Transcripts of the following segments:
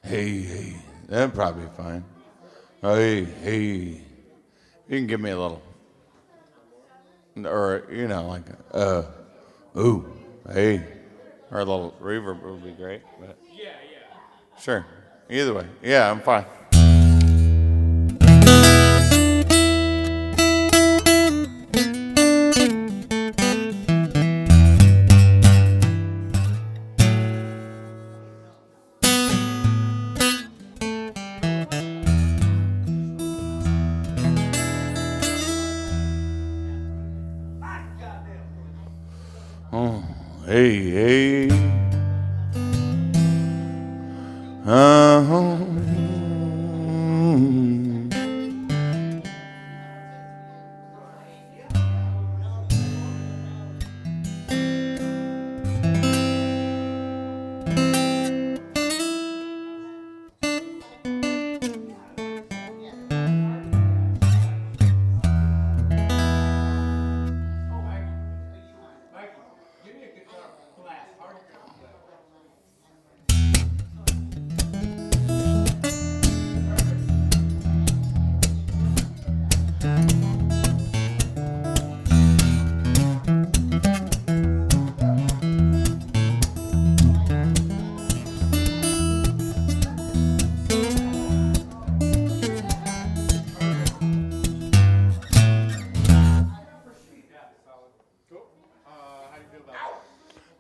Hey, that'd probably be fine. Hey, you can give me a little, or like, ooh, hey, or a little reverb would be great. But yeah, sure. Either way, yeah, I'm fine. Oh, hey, uh-huh.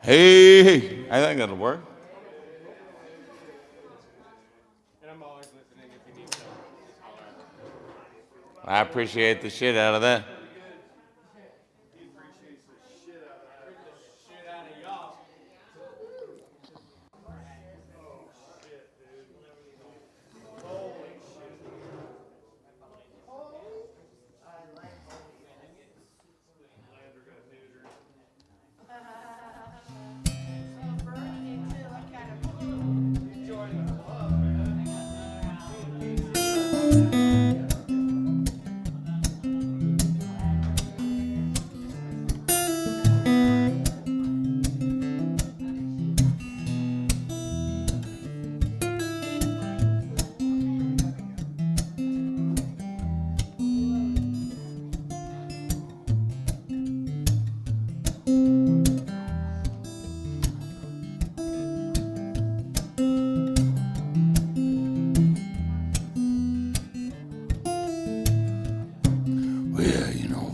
Hey, I think that'll work. And I'm always listening if you need something. I appreciate the shit out of that. He appreciates the shit out of that. The shit out of y'all. Oh, shit, dude. Holy shit. Lander got neutered.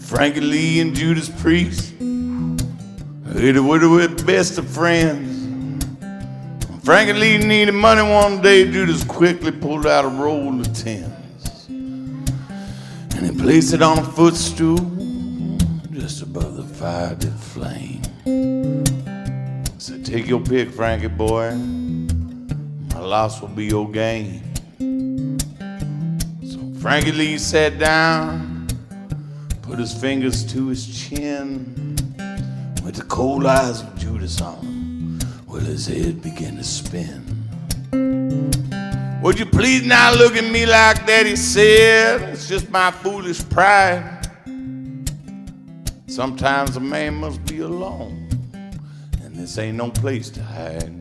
Frankie Lee and Judas Priest, they were the best of friends. When Frankie Lee needed money one day, Judas quickly pulled out a roll of tens, and he placed it on a footstool just above the fire that flame. Said, take your pick, Frankie boy, my loss will be your gain. So Frankie Lee sat down, put his fingers to his chin, with the cold eyes of Judas on him, while his head began to spin. Would you please not look at me like that, he said. It's just my foolish pride. Sometimes a man must be alone, and this ain't no place to hide.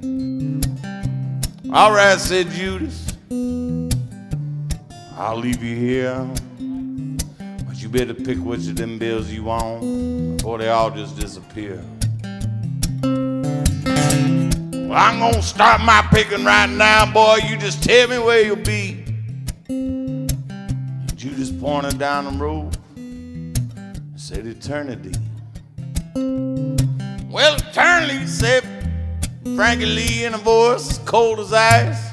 All right, said Judas, I'll leave you here. You better pick which of them bills you want, or they all just disappear. Well, I'm gonna start my picking right now, boy. You just tell me where you'll be. And Judas pointed down the road and said, eternity. Well, eternity, said Frankie Lee in a voice cold as ice.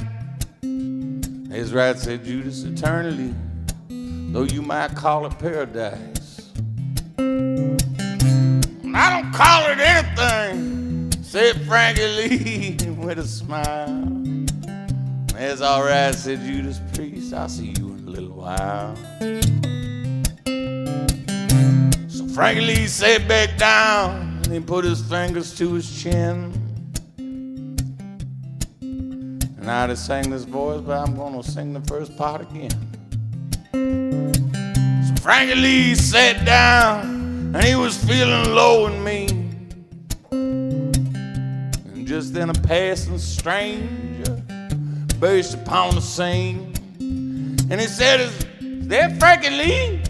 That's right, said Judas, eternity, though you might call it paradise. I don't call it anything, said Frankie Lee with a smile. That's all right, said Judas Priest, I'll see you in a little while. So Frankie Lee sat back down and he put his fingers to his chin. And I just sang this voice, but I'm gonna sing the first part again. Frankie Lee sat down and he was feeling low and mean. And just then a passing stranger burst upon the scene. And he said, is that Frankie Lee?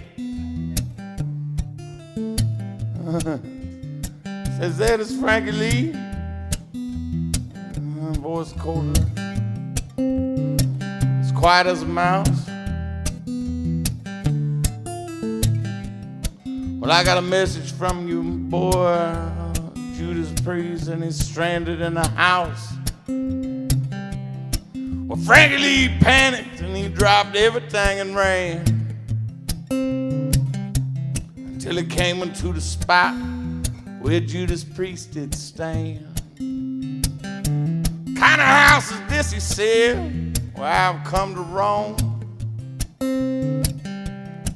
Says, that is Frankie Lee. Voice colder. As quiet as a mouse. Well, I got a message from you, boy, Judas Priest, and he's stranded in the house. Well, Frankie Lee panicked and he dropped everything and ran until he came into the spot where Judas Priest did stand. Kind of house is this, he said, where I've come to roam.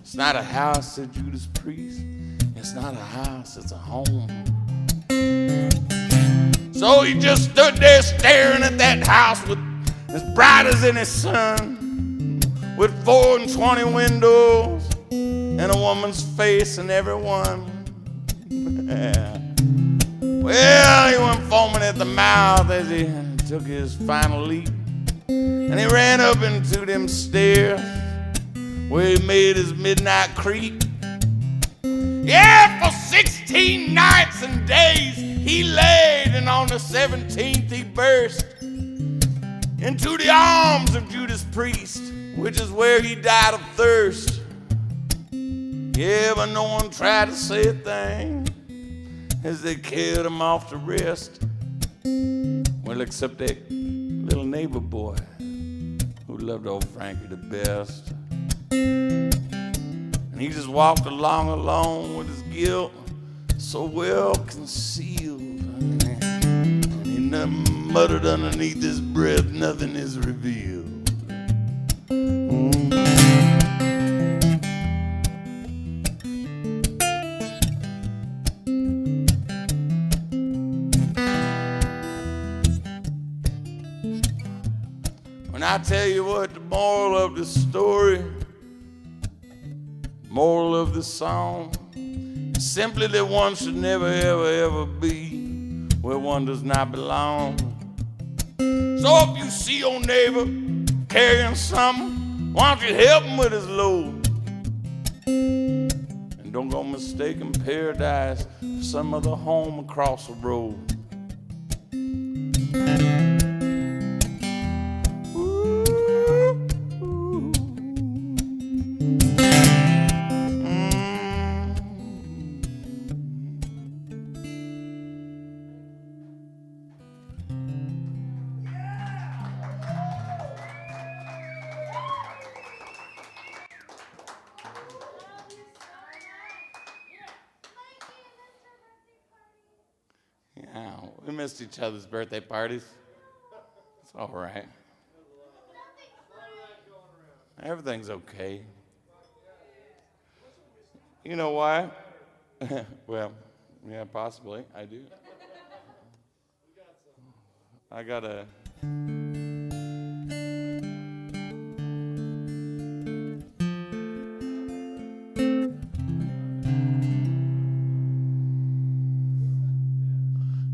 It's not a house, said Judas Priest. It's not a house, it's a home. So he just stood there staring at that house with as bright as any sun, with 4 and 20 windows and a woman's face in every one. Well, he went foaming at the mouth as he took his final leap, and he ran up into them stairs where he made his midnight creep. Yeah, for 16 nights and days he laid, and on the 17th he burst into the arms of Judas Priest, which is where he died of thirst. Yeah, but no one tried to say a thing as they carried him off to rest. Well, except that little neighbor boy who loved old Frankie the best. And he just walked along alone with his guilt so well concealed. And he muttered underneath his breath, nothing is revealed. When I tell you what the moral of the story, moral of the song, is simply that one should never, ever, ever be where one does not belong. So if you see your neighbor carrying something, why don't you help him with his load? And don't go mistaking paradise for some other home across the road. Yeah, we missed each other's birthday parties. It's all right. Everything's okay. You know why? Well, yeah, possibly. I do. I got a...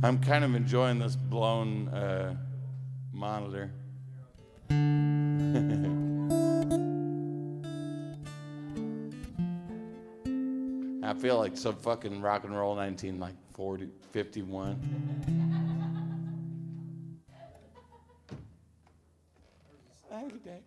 I'm kind of enjoying this blown monitor. I feel like some fucking rock and roll 51. Thank you, Dave.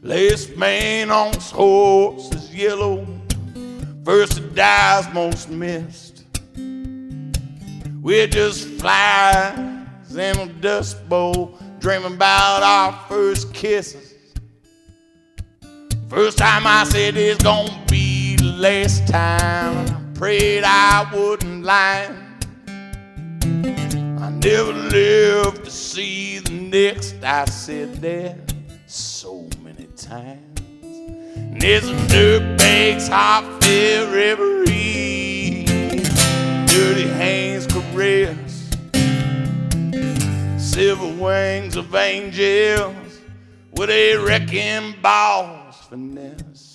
Last man on his horse is yellow, first to die is most missed. We're just flies in a dust bowl, dreaming about our first kisses. First time I said it's gonna be the last time, and I prayed I wouldn't lie. I never lived to see the next. I said that so many times. And there's a dirtbag's heart for reverie, dirty hands caress, silver wings of angels with a wrecking ball's finesse.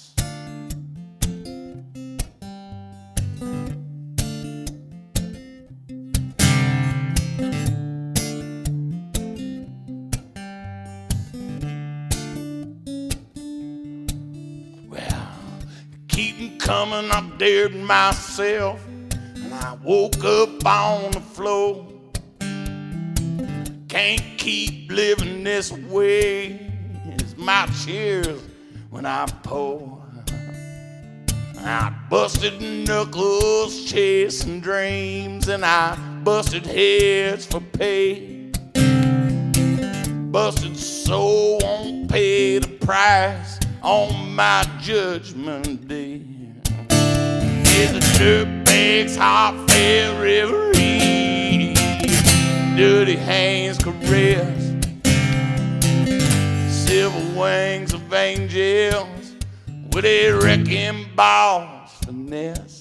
Keep 'em coming, I dared myself, and I woke up on the floor. Can't keep living this way. It's my tears when I pour. I busted knuckles chasing dreams, and I busted heads for pay. Busted soul won't pay the price on my judgment day. It's a dirtbag's heart for reverie, dirty hands caress, silver wings of angels with a wrecking ball's finesse.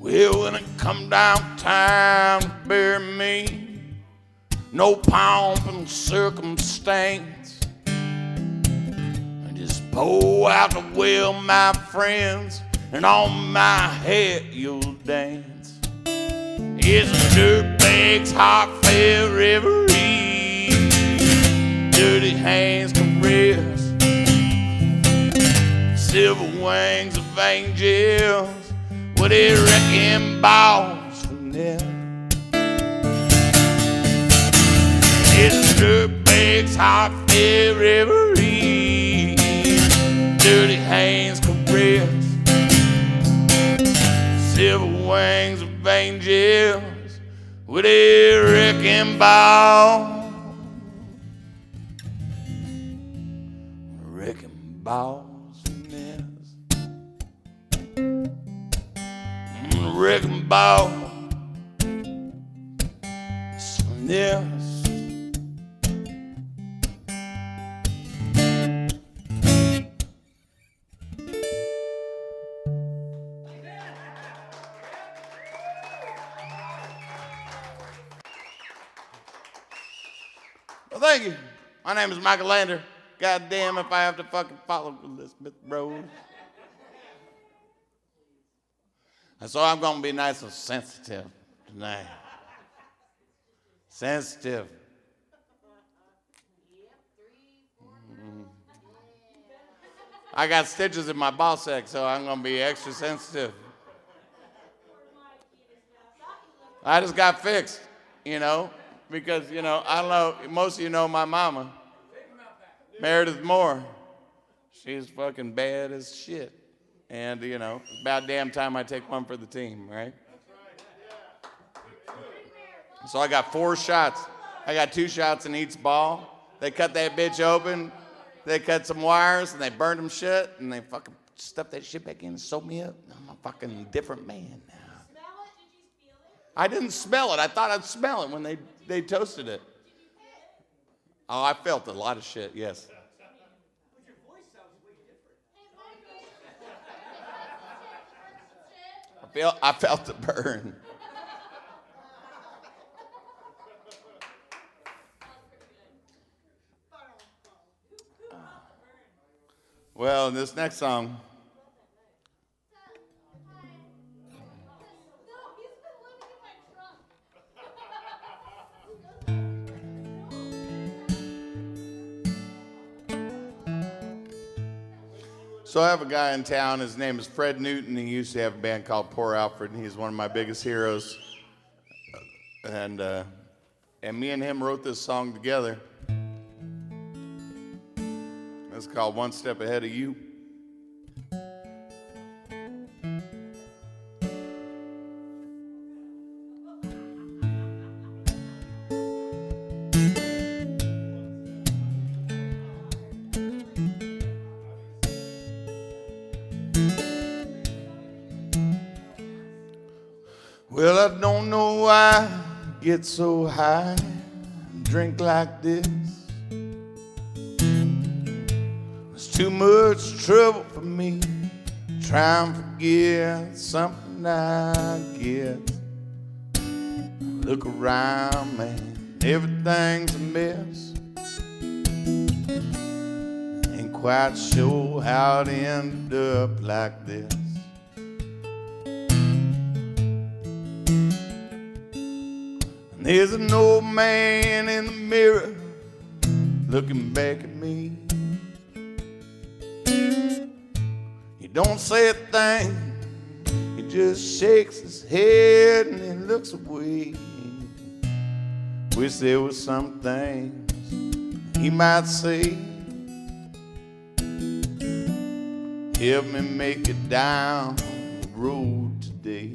Well, when it come down time to bury me, no pomp and circumstance, I just pour out the well, my friends, and on my head you'll dance. It's a dirtbag's heart for reverie, dirty hands caress, silver wings of angels with a wrecking ball's finesse. It's a dirtbag's heart for reverie, dirty hands caress, silver wings of angels with a wrecking ball, wrecking ball's finesse. Wrecking ball, finesse. Well, thank you. My name is Mikel Lander. God damn if I have to fucking follow Elizabeth Rose. And so I'm going to be nice and sensitive tonight. Sensitive. I got stitches in my ball sack, so I'm going to be extra sensitive. I just got fixed, you know, because, you know, I don't know, most of you know my mama, Meredith Moore. She's fucking bad as shit. And, you know, it's about damn time I take one for the team, right? So I got 4 shots. I got 2 shots in each ball. They cut that bitch open. They cut some wires, and they burned them shit, and they fucking stuffed that shit back in and sewed me up. I'm a fucking different man now. Smell it? Did you feel it? I didn't smell it. I thought I'd smell it when they toasted it. Oh, I felt a lot of shit, yes. felt the burn. Well, this next song. So I have a guy in town. His name is Fred Newton. He used to have a band called Poor Alfred, and he's one of my biggest heroes. And me and him wrote this song together. It's called One Step Ahead of You. Well, I don't know why I get so high and drink like this. It's too much trouble for me trying to forget something I get. Look around, man, everything's a mess. Ain't quite sure how it ended up like this. There's an old man in the mirror looking back at me. He don't say a thing, he just shakes his head and he looks away. Wish there was some things he might say. Help me make it down the road today.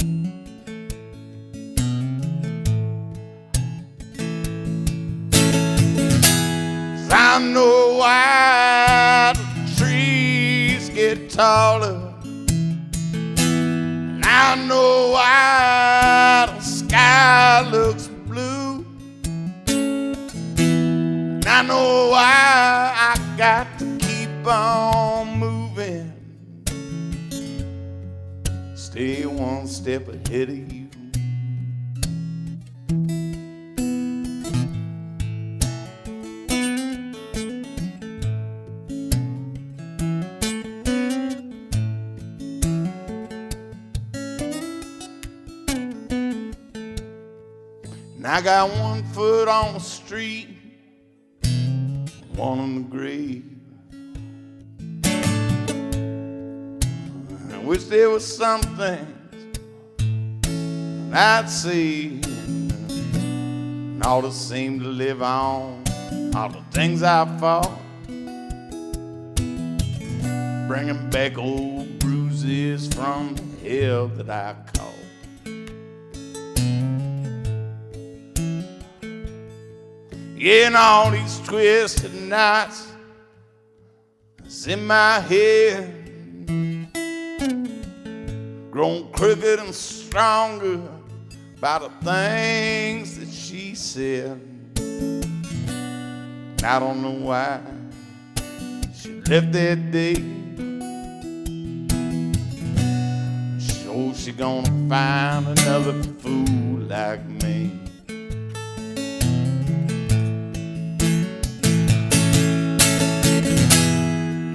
I know why the trees get taller, and I know why the sky looks blue, and I know why I got to keep on moving, stay one step ahead of you. And I got one foot on the street, one on the grave. I wish there was some things I'd see and all that seem to live on, all the things I fought, bringing back old bruises from the hell that I caught. Yeah, and all these twisted knots that's in my head, grown crooked and stronger by the things that she said. And I don't know why she left that day. Sure she gonna find another fool like me.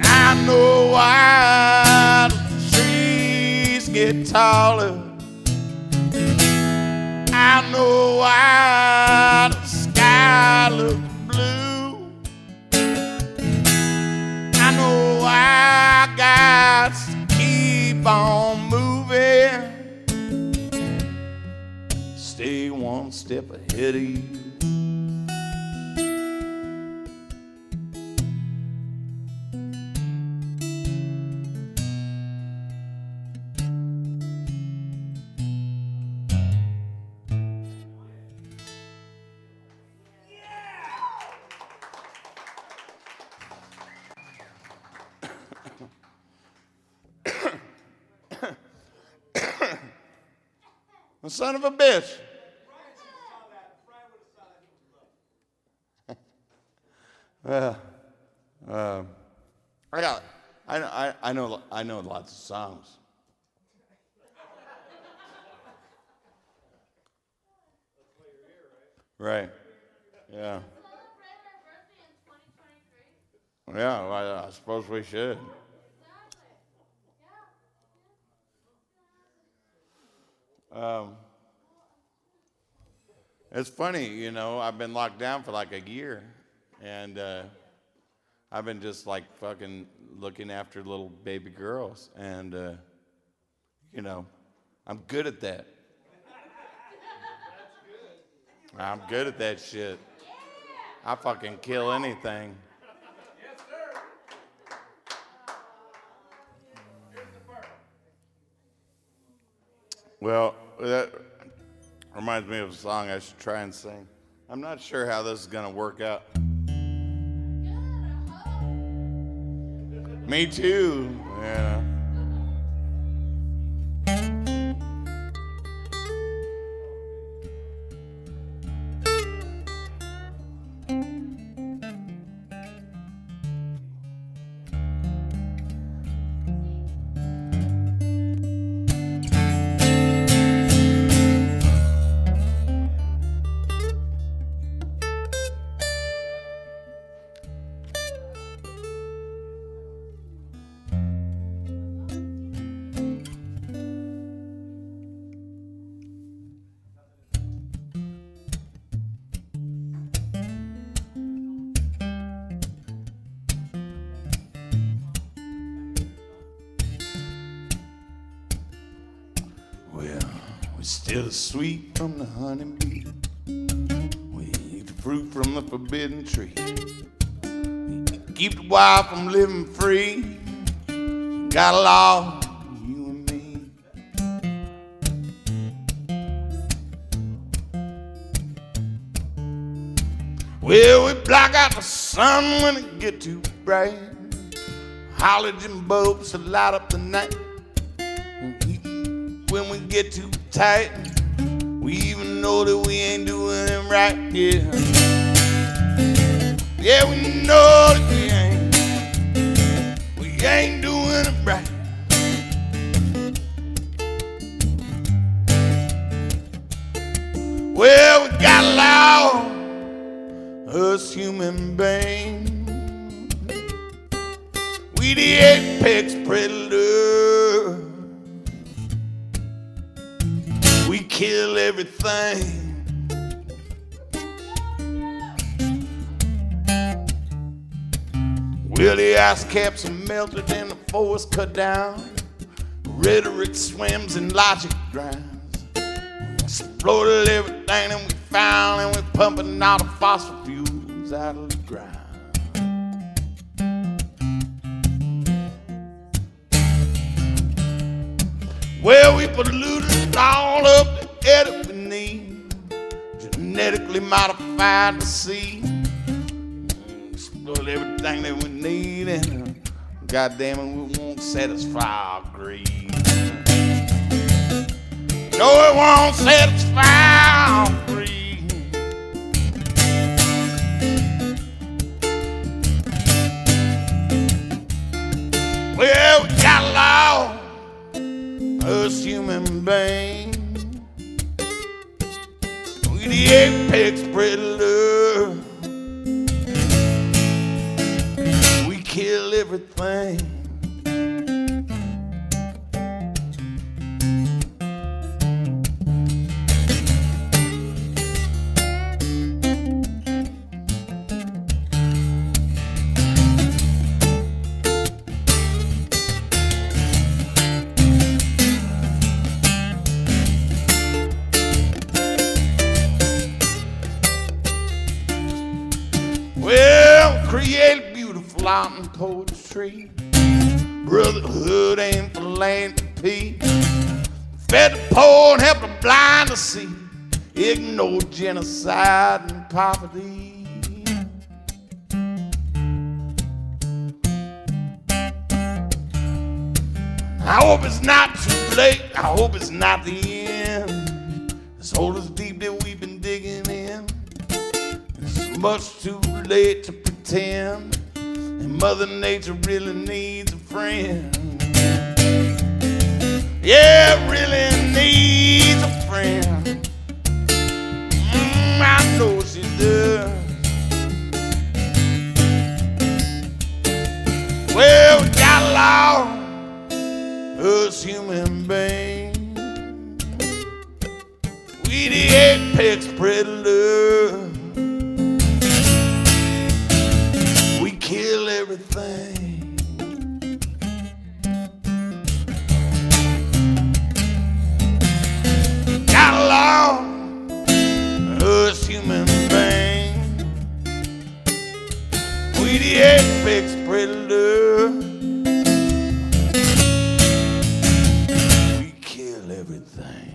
I know why the trees get taller. I know why the sky looks blue. I know why I got to keep on moving, stay one step ahead of you. The son of a bitch. Well, I know lots of songs. Right. Yeah. Yeah, well, I suppose we should. It's funny, you know, I've been locked down for like a year, and I've been just like fucking looking after little baby girls, and, you know, I'm good at that. I'm good at that shit. I fucking kill anything. Yes, sir. Well, that reminds me of a song I should try and sing. I'm not sure how this is going to work out. Me too. Yeah. Well, we're still sweet from the honeybee. We eat the fruit from the forbidden tree. Keep the wild from living free. Got a law, you and me. Well, we block out the sun when it get too bright. Halogen bulbs to light up the night. When we get too tight, we even know that we ain't doing it right, yeah. Yeah, we know that we ain't doing it right. Well, we got law, us human beings. We the apex predator. We kill everything. Well, the ice caps are melted and the forest cut down. Rhetoric swims and logic drowns. We exploded everything that we found, and we're pumping all the fossil fuels out of the ground. Well, we polluted all up the air that we need, genetically modified the seed, explode everything that we need, and goddamn it, we won't satisfy our greed. No, it won't satisfy our greed. Well, we got law, us human beings. We the apex predator. We kill everything. Well, create beautiful art and poetry. Brotherhood ain't philanthropy. Fed the poor and help the blind to see. Ignore genocide and poverty. I hope it's not too late. I hope it's not the end. This hole is deep that we've been digging in. It's much too late to pretend, and Mother Nature really needs a friend. Yeah, really needs a friend. I know We the apex predator. We kill everything. Got along us human beings. We the apex predator. We kill everything.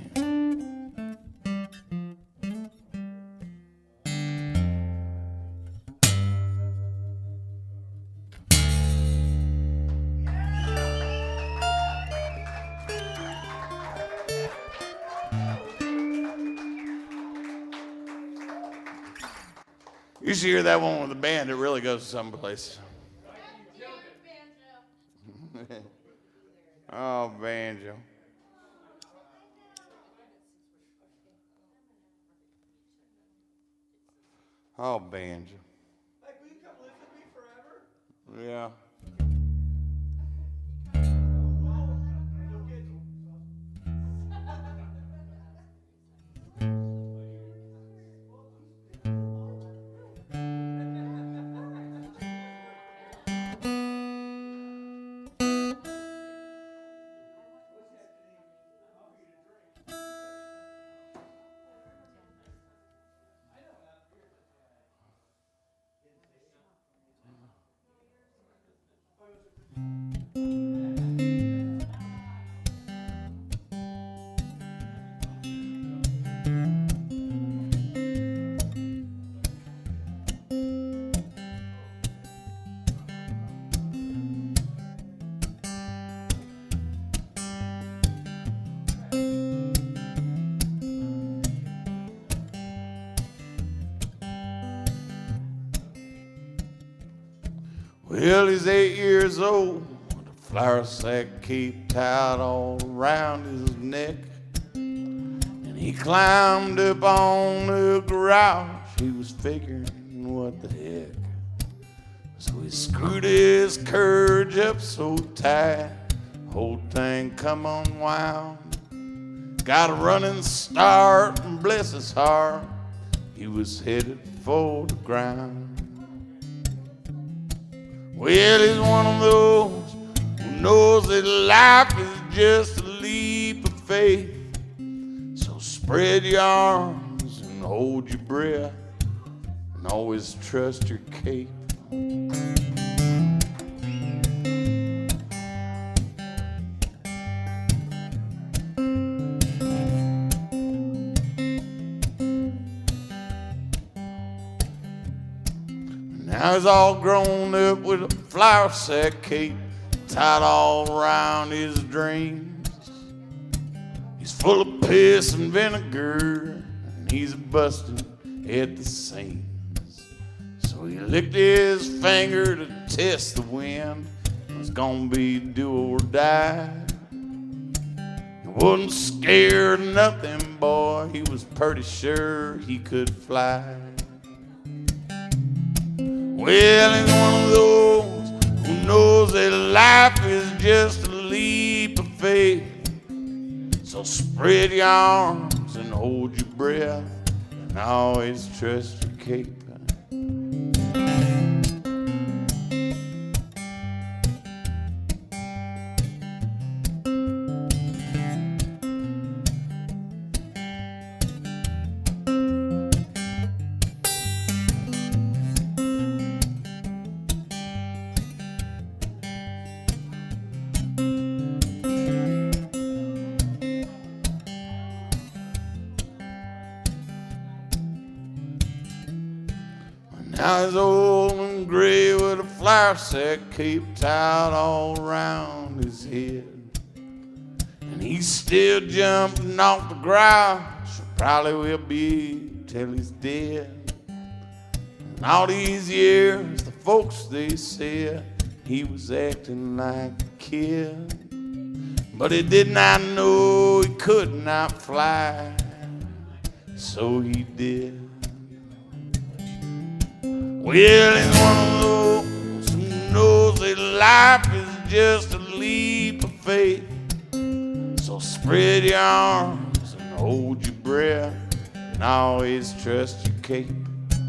You should hear that one with the band. It really goes someplace. Oh, banjo. Oh, banjo. Like, will you come live with me forever? Yeah. Well, he's 8 years old, with a flour sack cape tied all around his neck. And he climbed up on the garage. He was figuring, what the heck. So he screwed his courage up so tight, whole thing come unwound. Got a running start, and bless his heart, he was headed for the ground. Well, he's one of those who knows that life is just a leap of faith. So spread your arms and hold your breath and always trust your cape. Now he's all grown up with a flour sack cape tied all around his dreams. He's full of piss and vinegar, and he's busting at the seams. So he licked his finger to test the wind. It was gonna be do or die. He wasn't scared of nothing, boy. He was pretty sure he could fly. Well, he's one of those who knows that life is just a leap of faith. So spread your arms and hold your breath and always trust your cape. Now he's old and gray with a flour sack cape tied all around his head. And he's still jumping off the ground, so probably will be till he's dead. And all these years, the folks, they said he was acting like a kid. But he did not know he could not fly, so he did. Well, he's one of those who knows that life is just a leap of faith. So spread your arms and hold your breath and always trust your cape.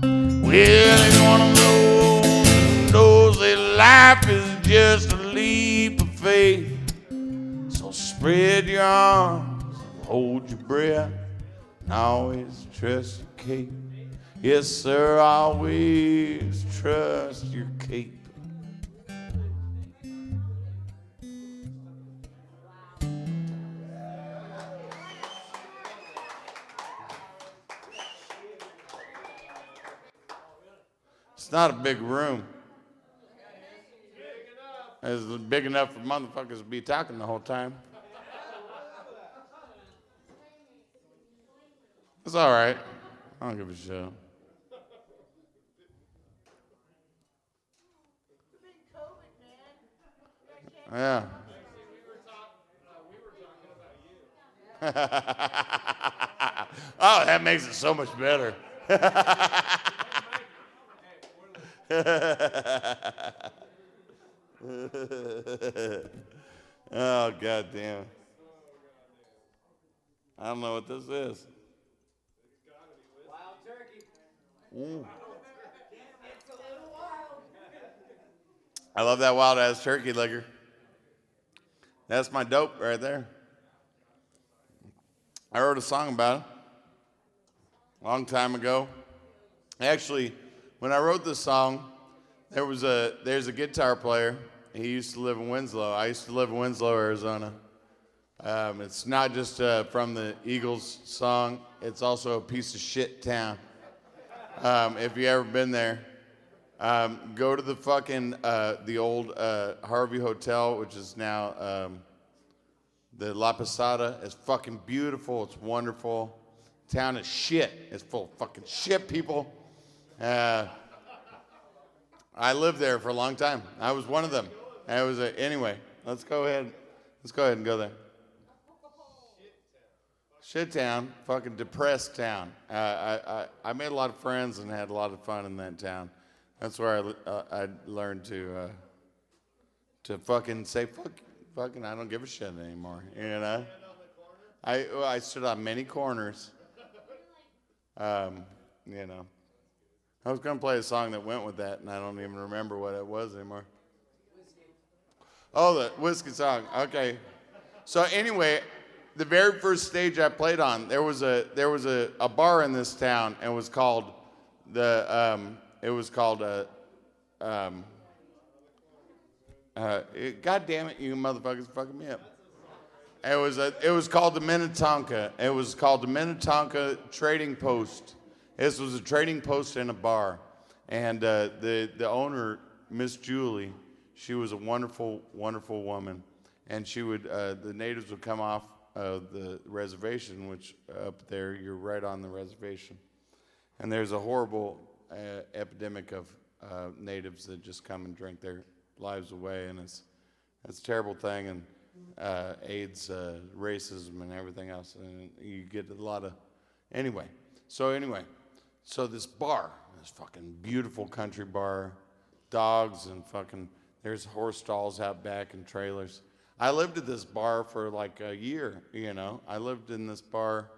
Well, it's one of those who knows that life is just a leap of faith. So spread your arms, hold your breath, and always trust your cape. Yes, sir, always trust your cape. It's not a big room. It's big enough for motherfuckers to be talking the whole time. It's all right. I don't give a shit. Yeah. Oh, that makes it so much better. Oh, goddamn. I don't know what this is. Wild turkey. Mm. It's a little wild. I love that wild ass turkey liquor. That's my dope right there. I wrote a song about it a long time ago. Actually, when I wrote this song, there's a guitar player. He used to live in Winslow. I used to live in Winslow, Arizona. It's not just from the Eagles song. It's also a piece of shit town. If you ever been there, go to the fucking the old Harvey Hotel, which is now the La Posada. It's fucking beautiful. It's wonderful. Town is shit. It's full of fucking shit people. I lived there for a long time. I was one of them. Anyway, let's go ahead and go there. Shit town, fucking depressed town. I made a lot of friends and had a lot of fun in that town. That's where I learned to fucking say fucking I don't give a shit anymore. You know, I stood on many corners. You know, I was gonna play a song that went with that, and I don't even remember what it was anymore. Oh, the whiskey song. Okay. So anyway, the very first stage I played on, there was a bar in this town, and it was called God damn it, you motherfuckers fucking me up. It was called the Minnetonka. It was called the Minnetonka Trading Post. This was a trading post in a bar, and the owner, Miss Julie, she was a wonderful, wonderful woman, and she would the natives would come off the reservation, which up there you're right on the reservation, and there's a horrible epidemic of natives that just come and drink their lives away, and it's a terrible thing, and AIDS, racism, and everything else, and you get a lot of anyway. So this bar, this fucking beautiful country bar, dogs and fucking there's horse stalls out back and trailers. I lived at this bar for like a year, you know. I lived in this bar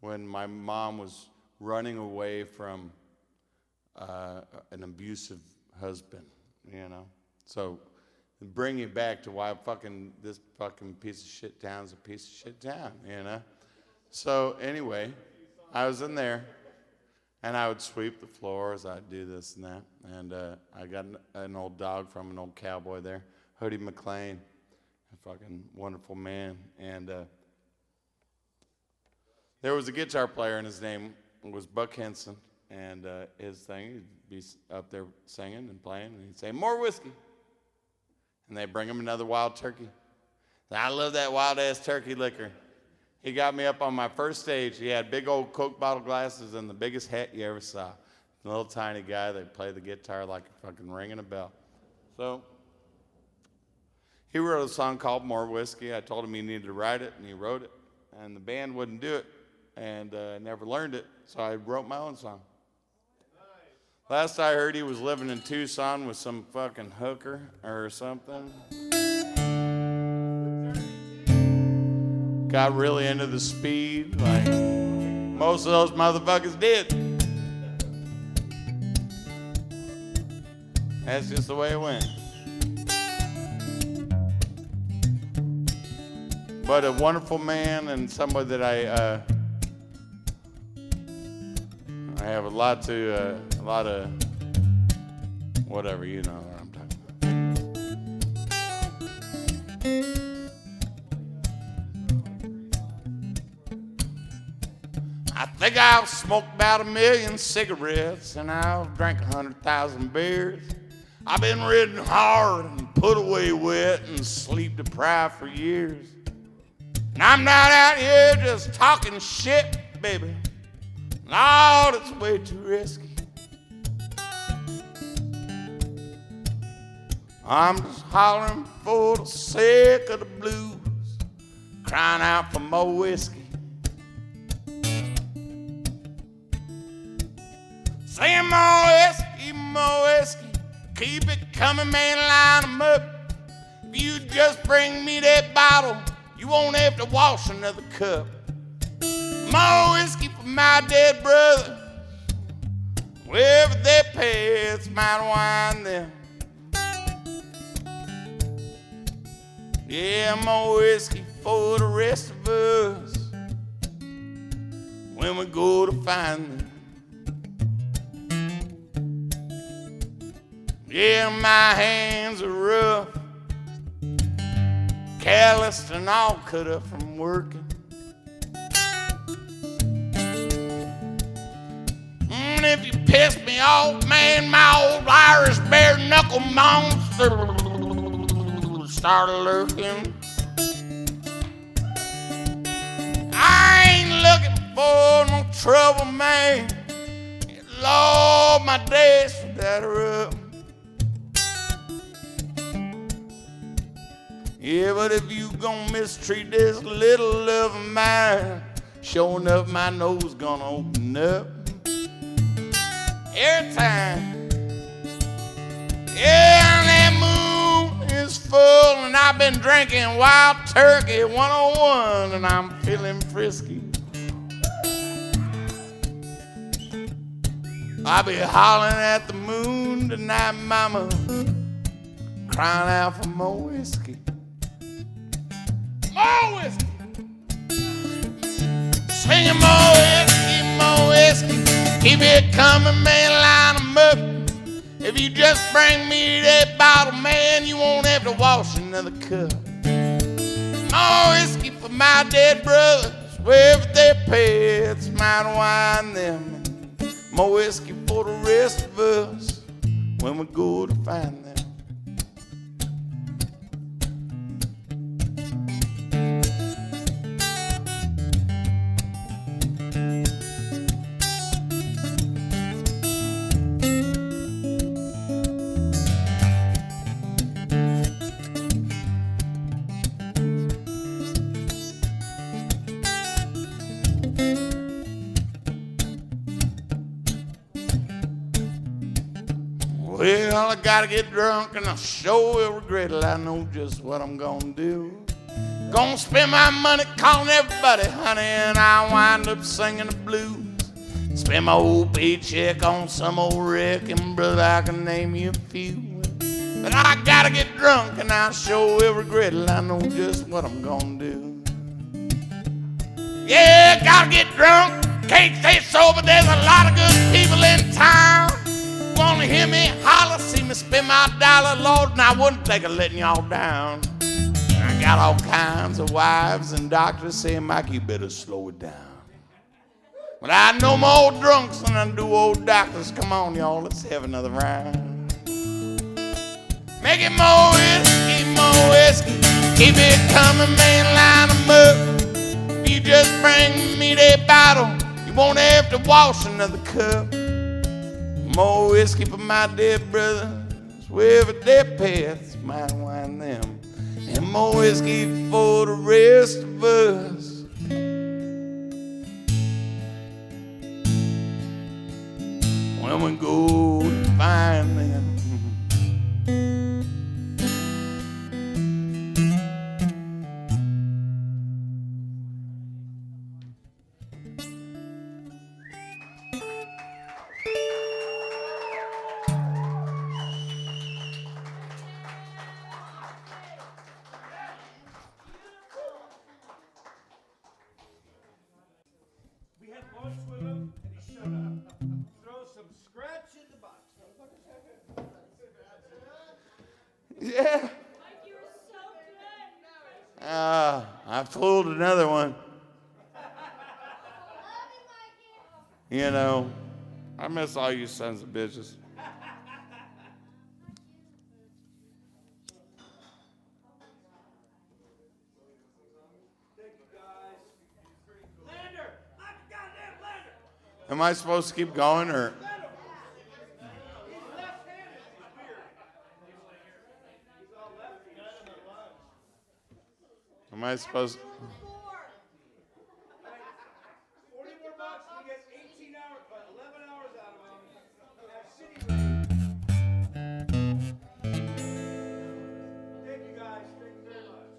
when my mom was running away from an abusive husband, you know. So bring you back to why this fucking piece of shit town's a piece of shit town, you know. So anyway, I was in there, and I would sweep the floors. I'd do this and that, and I got an old dog from an old cowboy there, Hoodie McLean, a fucking wonderful man, and there was a guitar player, and his name was Buck Henson, and his thing, he'd be up there singing and playing, and he'd say, "More whiskey." And they bring him another wild turkey. I love that wild-ass turkey liquor. He got me up on my first stage. He had big old Coke bottle glasses and the biggest hat you ever saw. A little tiny guy that played the guitar like a fucking ringing a bell. So he wrote a song called More Whiskey. I told him he needed to write it, and he wrote it. And the band wouldn't do it, and I never learned it, so I wrote my own song. Last I heard, he was living in Tucson with some fucking hooker or something. Got really into the speed, like Most of those motherfuckers did. That's just the way it went. But a wonderful man and somebody that I have a lot of whatever, you know what I'm talking about. I think I've smoked about 1 million cigarettes and I've drank 100,000 beers. I've been ridden hard and put away wet and sleep deprived for years. And I'm not out here just talking shit, baby. Lord, it's way too risky. I'm just hollering for the sake of the blues, crying out for more whiskey. Saying more whiskey, keep it coming, man, line 'em up. If you just bring me that bottle, you won't have to wash another cup. More whiskey for my dead brother. Wherever they pass, might wine them. Yeah, more whiskey for the rest of us when we go to find them. Yeah, my hands are rough, calloused and all cut up from working. And if you piss me off, man, my old Irish bare knuckle monster started lurking. I ain't looking for no trouble, man. Lord, my days for that are up. Yeah, but if you gon' mistreat this little love of mine, sure enough, my nose gonna open up. Every time. Yeah, that moon is full, and I've been drinking Wild Turkey 101, and I'm feeling frisky. I'll be hollering at the moon tonight, mama, crying out for more whiskey. More whiskey. Singing more whiskey. Keep it coming, man, line 'em up. If you just bring me that bottle, man, you won't have to wash another cup. More whiskey for my dead brothers, wherever their pets might wind them. More whiskey for the rest of us when we go to find them. Well, I gotta get drunk and I sure will regret it. I know just what I'm gonna do. Gonna spend my money calling everybody honey, and I wind up singing the blues. Spend my old paycheck on some old wreck, and brother, I can name you a few. But I gotta get drunk and I sure will regret it. I know just what I'm gonna do. Yeah, gotta get drunk, can't stay sober. There's a lot of good people in town. Wanna hear me holler, see me spend my dollar, Lord, and I wouldn't think of letting y'all down. I got all kinds of wives and doctors saying, Mike, you better slow it down. But I know more drunks than I do old doctors. Come on, y'all, let's have another round. Make it more whiskey, keep it coming, man, line 'em up. If you just bring me that bottle, you won't have to wash another cup. More whiskey for my dead brothers, wherever their paths might wind them. And more whiskey for the rest of us when we go to find them. We had lunch with him, and he showed up. Throw some scratch in the box. Yeah. Mike, you were so good. I fooled another one. You know, I miss all you sons of bitches. Lander! Knock the goddamn Lander! Am I supposed to keep going or? He's left-handed. It's weird. He's all left-handed. Am I supposed? 40 more bucks and he gets 18 hours, 11 hours out of him. That shitty. Thank you guys. Thank you very much.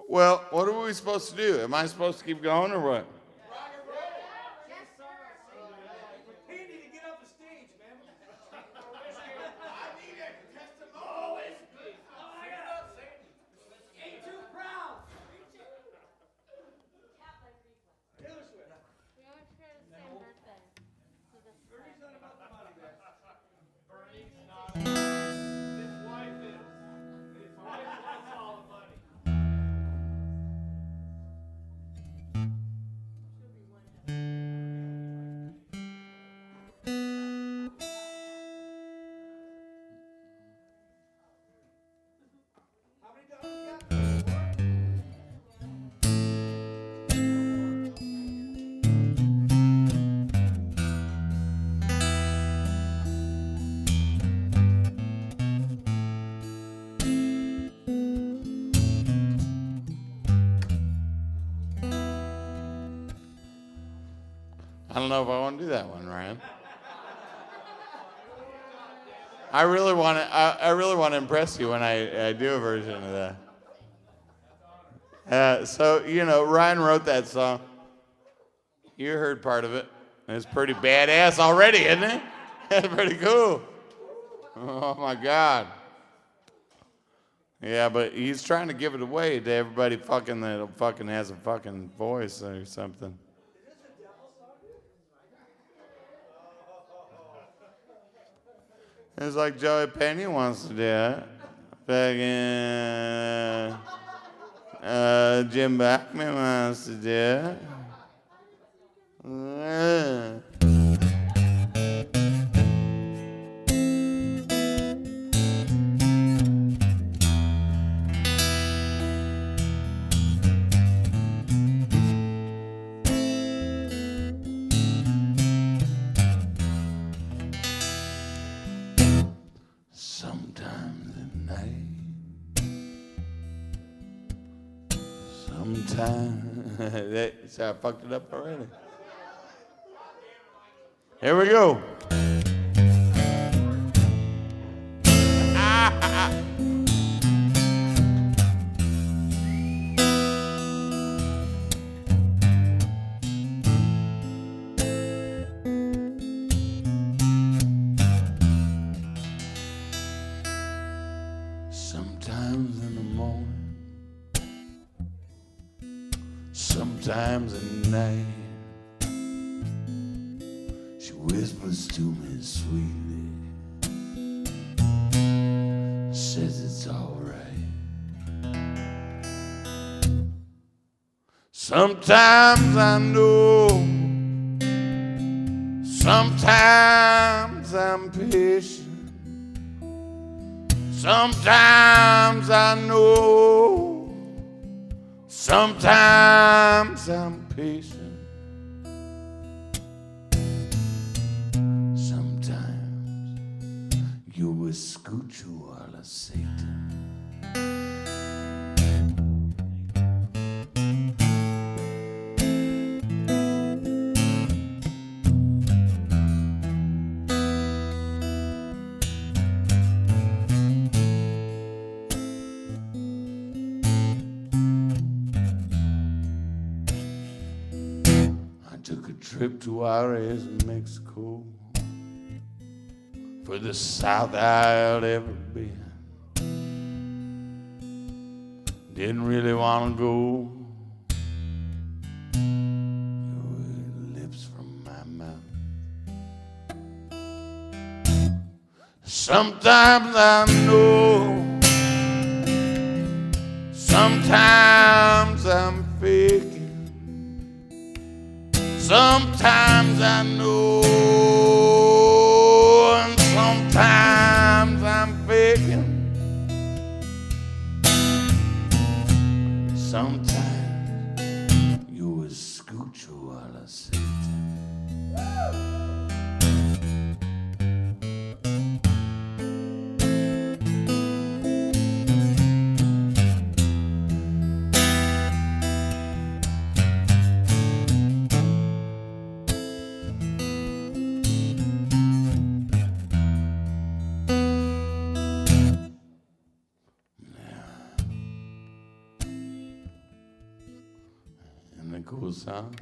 Well, what are we supposed to do? Am I supposed to keep going or what? He need to get off the stage, man. I need a testimony. Ain't too proud. Taylor Swift. We always share the same birthday. So this is Bernie's not about the money, man. Bernie's not. His wife is. His wife wants all the money. How many dollars you got? I don't know if I want to do that one, Ryan. I really want to. I really want to impress you when I do a version of that. So you know, Ryan wrote that song. You heard part of it. It's pretty badass already, isn't it? That's pretty cool. Oh my God. Yeah, but he's trying to give it away to everybody fucking that fucking has a fucking voice or something. It's like Joey Penny wants to do it. Fucking Jim Bachman wants to do it. Sometimes at night, sometimes. So I fucked it up already. Here we go. Sometimes in the morning, sometimes at night, she whispers to me sweetly, says it's all right. Sometimes I know, sometimes I'm patient. Sometimes I know, sometimes I'm patient. Sometimes you escucho a la Satan. Took a trip to Juarez, Mexico. for the South I'll ever be. Didn't really want to go. Your lips from my mouth. Sometimes I know, sometimes I'm faking. Sometimes I know, and sometimes I'm faking. Sometimes you a scooch while I Satan. Cool song.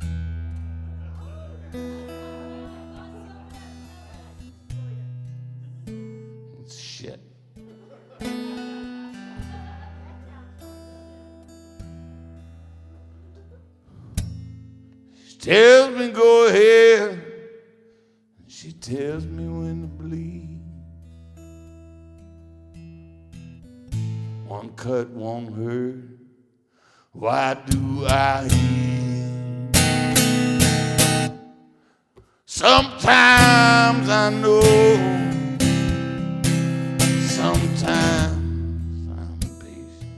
It's shit. She tells me go ahead. She tells me when to bleed. One cut won't hurt. Why do I heal? Sometimes I know, sometimes I'm patient.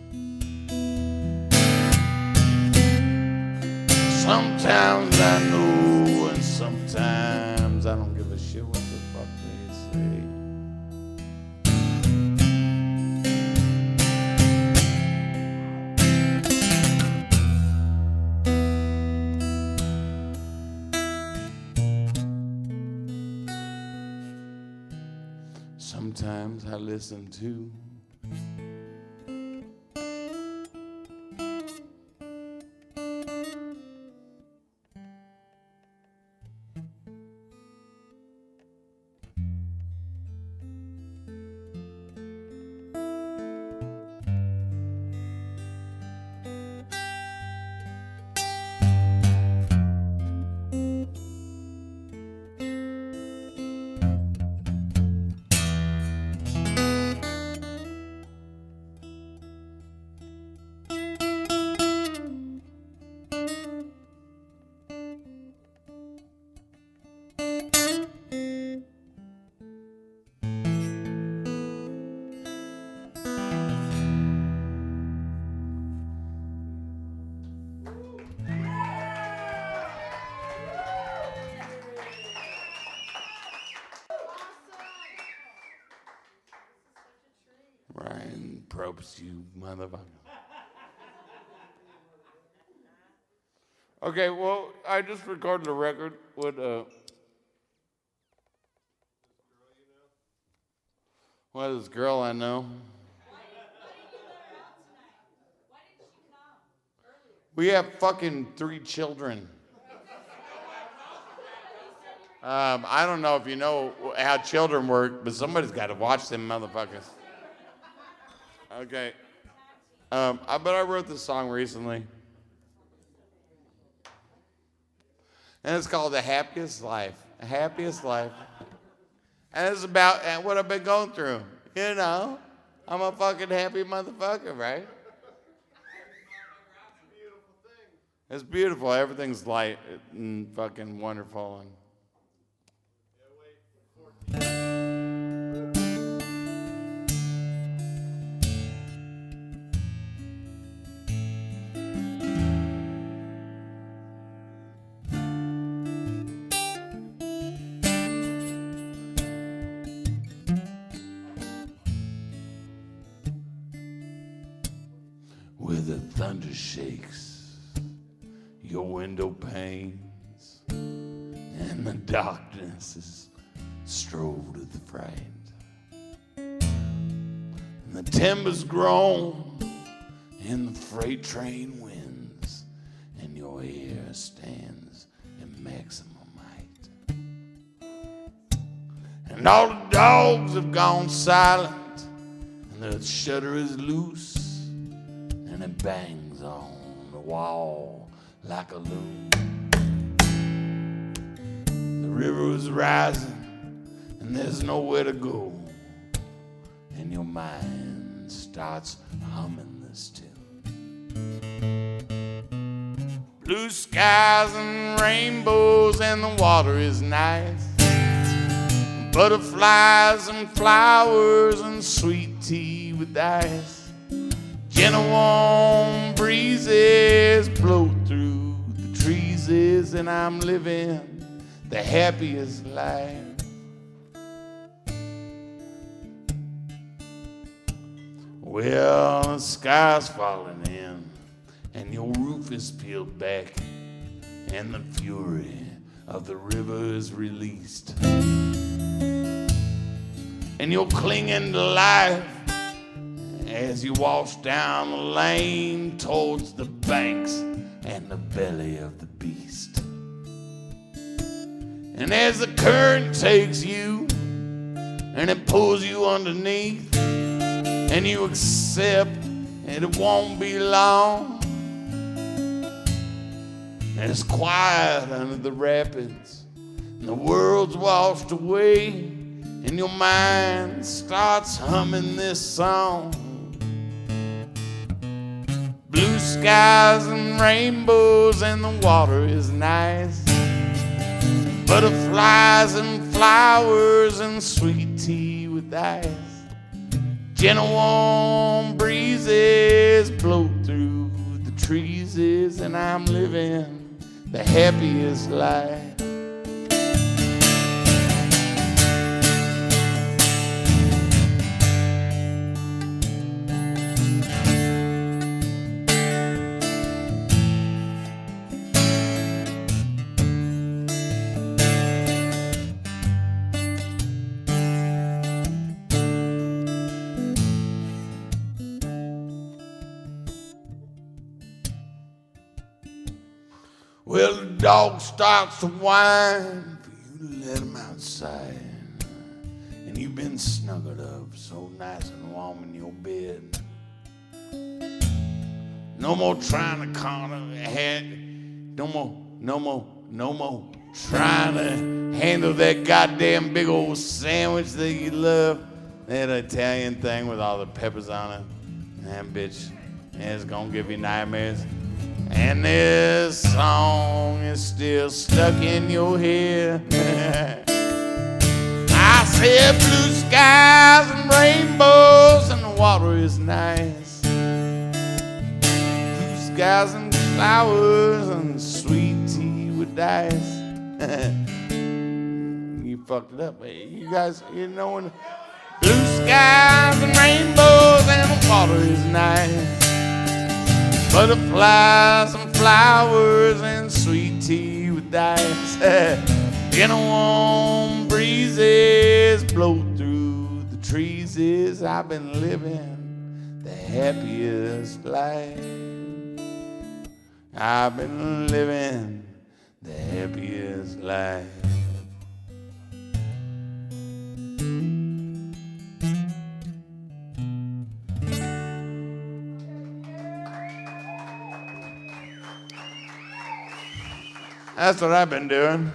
Sometimes I know, and sometimes I don't give a shit what the fuck they say. Sometimes I listen to Ryan Probst, you motherfucker. Okay, well, I just recorded a record with well, this girl I know. We have fucking 3 children. I don't know if you know how children work, but somebody's got to watch them motherfuckers. Okay. But I wrote this song recently. And it's called The Happiest Life. The Happiest Life. And it's about what I've been going through. You know? I'm a fucking happy motherfucker, right? It's beautiful. Everything's light and fucking wonderful. And where the thunder shakes your window panes, and the darkness is strove to the frightened, and the timbers groan, and the freight train wins, and your ear stands in maximum height. And all the dogs have gone silent, and the shutter is loose, and it bangs on the wall like a loon. The river is rising, and there's nowhere to go, and your mind starts humming this tune. Blue skies and rainbows, and the water is nice. Butterflies and flowers and sweet tea with ice. Gentle warm breezes blow through the trees, and I'm living the happiest life. Well, the sky's falling in, and your roof is peeled back, and the fury of the river is released. And you're clinging to life as you wash down the lane towards the banks and the belly of the beast. And as the current takes you and it pulls you underneath, and you accept that it won't be long, and it's quiet under the rapids, and the world's washed away, and your mind starts humming this song. Blue skies and rainbows, and the water is nice. Butterflies and flowers and sweet tea with ice. Gentle warm breezes blow through the trees, and I'm living the happiest life. Well, the dog starts to whine for you to let him outside. And you've been snuggled up so nice and warm in your bed. No more trying to corner ahead. No more trying to handle that goddamn big old sandwich that you love. That Italian thing with all the peppers on it. That bitch is gonna give you nightmares. And this song is still stuck in your head. I said blue skies and rainbows, and the water is nice. Blue skies and flowers and sweet tea with ice. You fucked it up. You guys, you know when blue skies and rainbows, and the water is nice. Butterflies and flowers and sweet tea with ice. Gentle warm breezes blow through the trees. I've been living the happiest life. I've been living the happiest life. That's what I've been doing.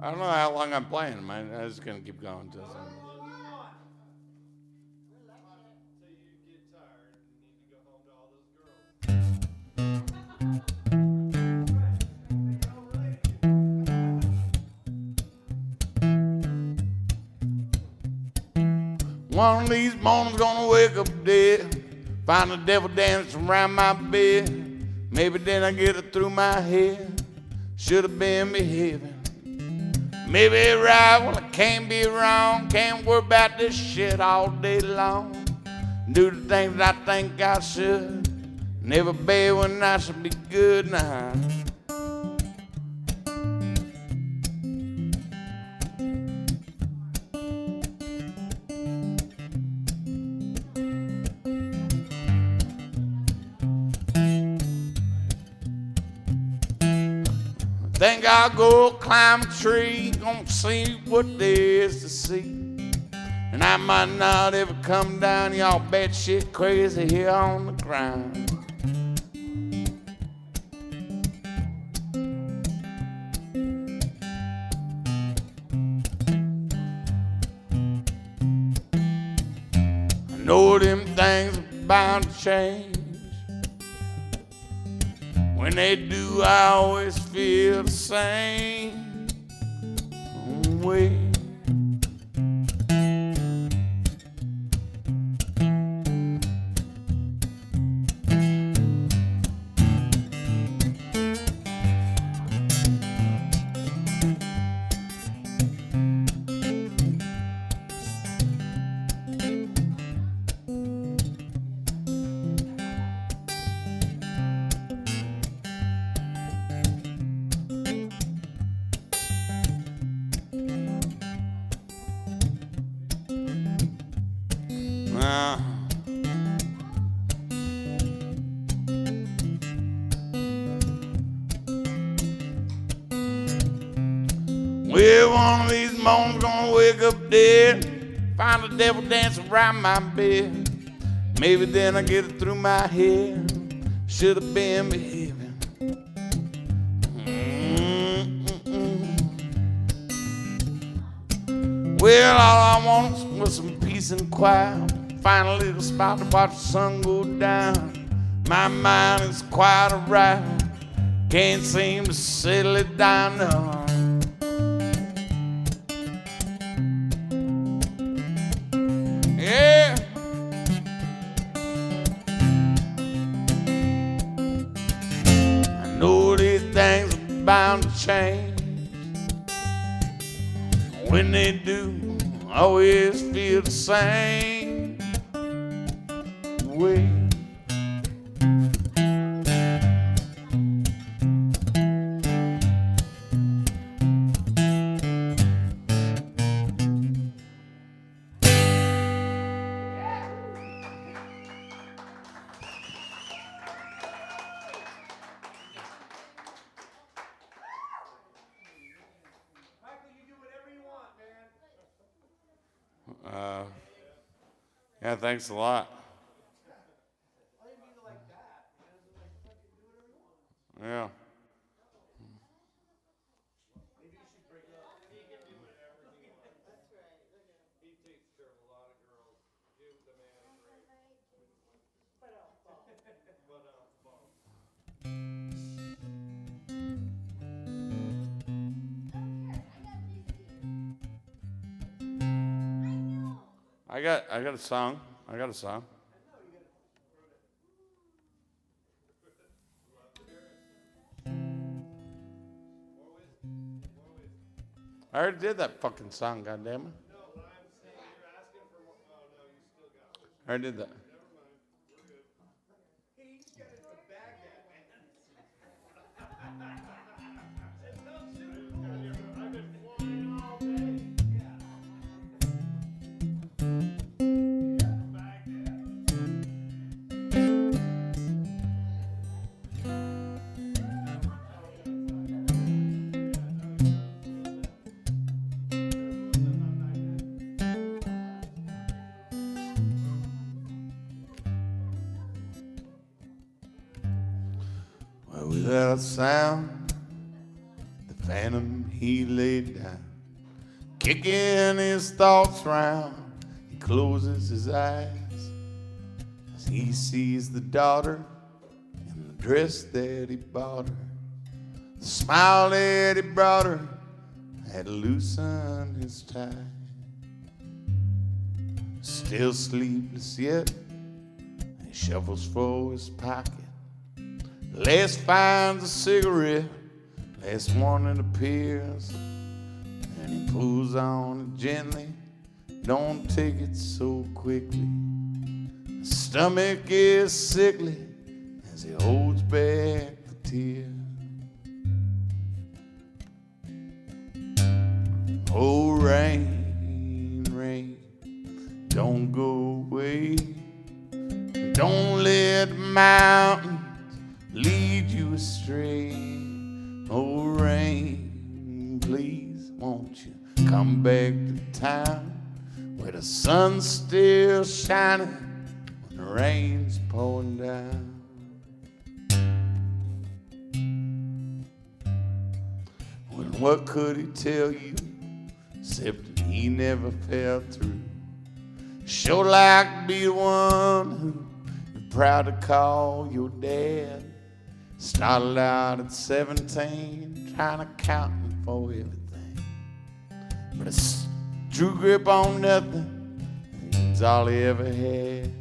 I don't know how long I'm playing, man. I'm just gonna keep going till some. One of these mornings gonna wake up dead, find the devil dancing around my bed. Maybe then I get it through my head, should have been behaving. Maybe it's right, well I can't be wrong. Can't worry about this shit all day long. Do the things that I think I should. Never be when I should be good now. Think I'll go climb a tree, gonna see what there is to see. And I might not ever come down, y'all batshit crazy here on the ground. I know them things are bound to change. When they do, I always feel the same way. Well, one of these mornings gonna wake up dead, find the devil dancing around my bed. Maybe then I get it through my head, should have been behaving. Well, all I want was some peace and quiet. Find a little spot to watch the sun go down. My mind is quite alright, can't seem to settle it down now. Yeah. I know these things are bound to change. When they do, I always feel the same way. Michael, you do whatever you want, man. Yeah, thanks a lot. I didn't mean it like that. Man. It's like, fucking do whatever you want. Yeah. Maybe you should break up. He can do whatever he wants. That's right. He takes care of a lot of girls. Give the man a break. But I got a song. I got a song. I already did that fucking song, goddammit. no, but I'm saying you're asking for more. Oh, no, you still got it. I already did that. Never mind. We're good. Hey, you just got into Baghdad, man. It's no shit. I've been flying all day. Well, without sound, the phantom he laid down, kicking his thoughts round. He closes his eyes as he sees the daughter in the dress that he bought her. The smile that he brought her had loosened his tie. Still sleepless yet, he shuffles for his pocket. Les finds a cigarette, last one that appears, and he pulls on it gently. Don't take it so quickly. His stomach is sickly as he holds back the tears. Oh, rain, rain, don't go away. Don't let the mountains lead you astray. Oh, rain. won't you come back to town where the sun's still shining when the rain's pouring down? Well, what could he tell you except that he never fell through? Sure like to be the one who you're proud to call your dad. Started out at 17 trying to count for everything, but a true grip on nothing is all he ever had.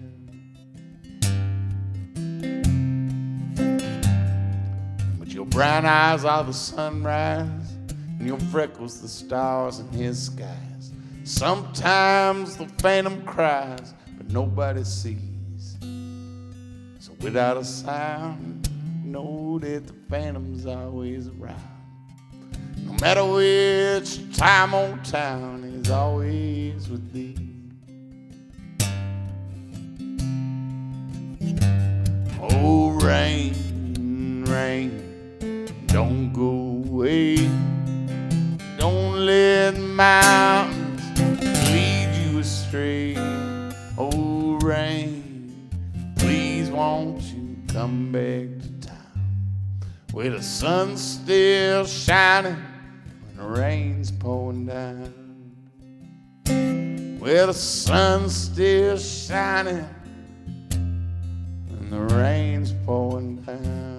But your brown eyes are the sunrise and your freckles the stars in his skies. Sometimes the phantom cries but nobody sees, so without a sound know that the phantom's always around. No matter which time on town, he's always with thee. Oh, rain, rain, don't go away. Don't let the mountains lead you astray. Oh, rain, please won't you come back to town where the sun's still shining when the rain's pouring down. Where the sun's still shining and the rain's pouring down.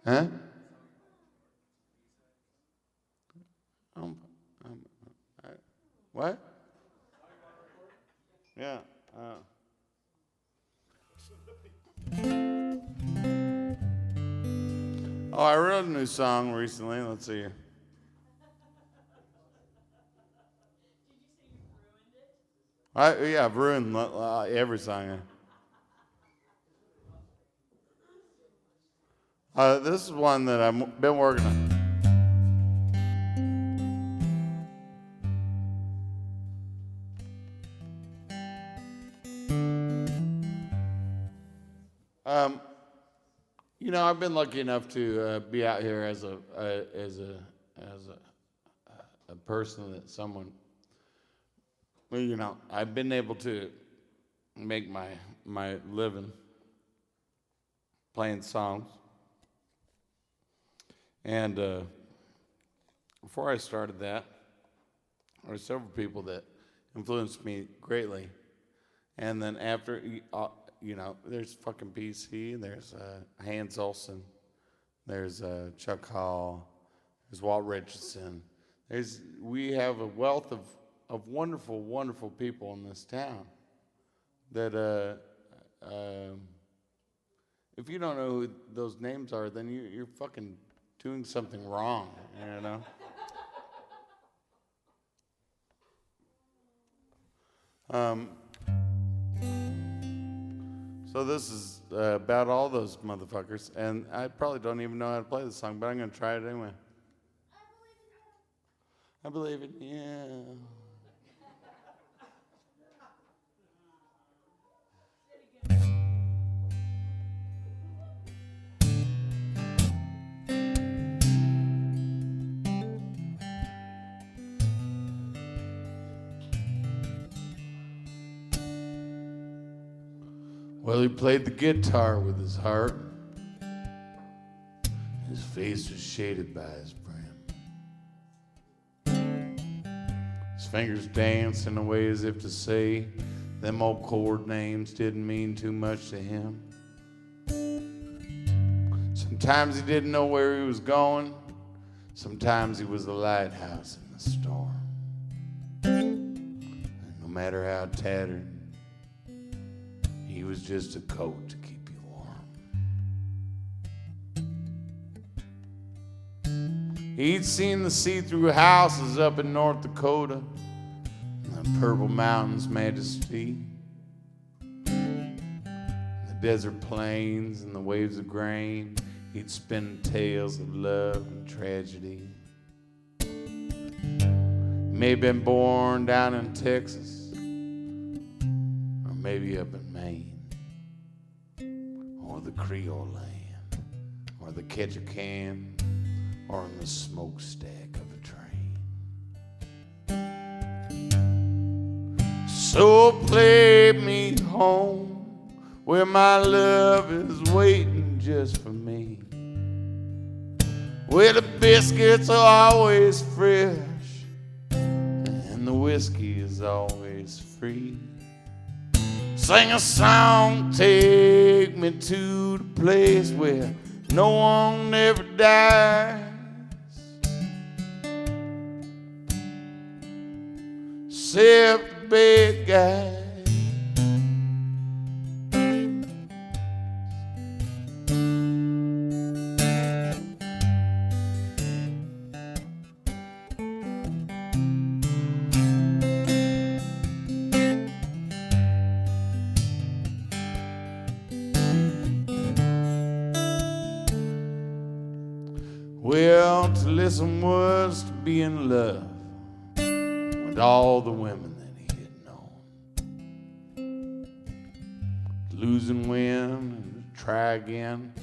Huh? What? Yeah. Oh, I wrote a new song recently. Let's see here. I've ruined every song. This is one that I've been working on. You know, I've been lucky enough to be out here as a person that someone. Well, you know, I've been able to make my living playing songs. And before I started that, there were several people that influenced me greatly. And then after, you know, there's fucking PC, there's Hans Olsen, there's Chuck Hall, there's Walt Richardson. We have a wealth of wonderful, wonderful people in this town that if you don't know who those names are, then you're fucking doing something wrong, you know? So this is about all those motherfuckers, and I probably don't even know how to play this song, but I'm going to try it anyway. I believe in you. Well, he played the guitar with his heart. His face was shaded by his brim. His fingers danced in a way as if to say them old chord names didn't mean too much to him. Sometimes he didn't know where he was going. Sometimes he was the lighthouse in the storm. And no matter how tattered, he was just a coat to keep you warm. He'd seen the see-through houses up in North Dakota, and the purple mountains' majesty, the desert plains and the waves of grain. he'd spin tales of love and tragedy. May have been born down in Texas, or maybe up in Maine, or the Creole land, or the Ketchikan, or in the smokestack of a train. So play me home where my love is waiting just for me, where the biscuits are always fresh and the whiskey is always free. Sing a song, take me to the place where no one ever dies, except the bad guy. Well, to listen was to be in love with all the women that he had known. Losing wind and to try again,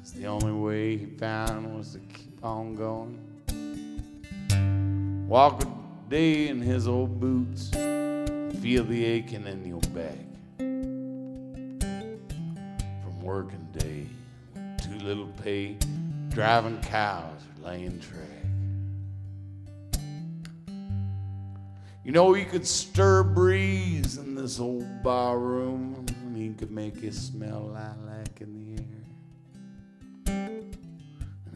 it's the only way he found was to keep on going. Walk a day in his old boots, feel the aching in your back. From working day with too little pay, driving cows or laying track. You know, he could stir a breeze in this old bar room, and he could make it smell lilac in the air. And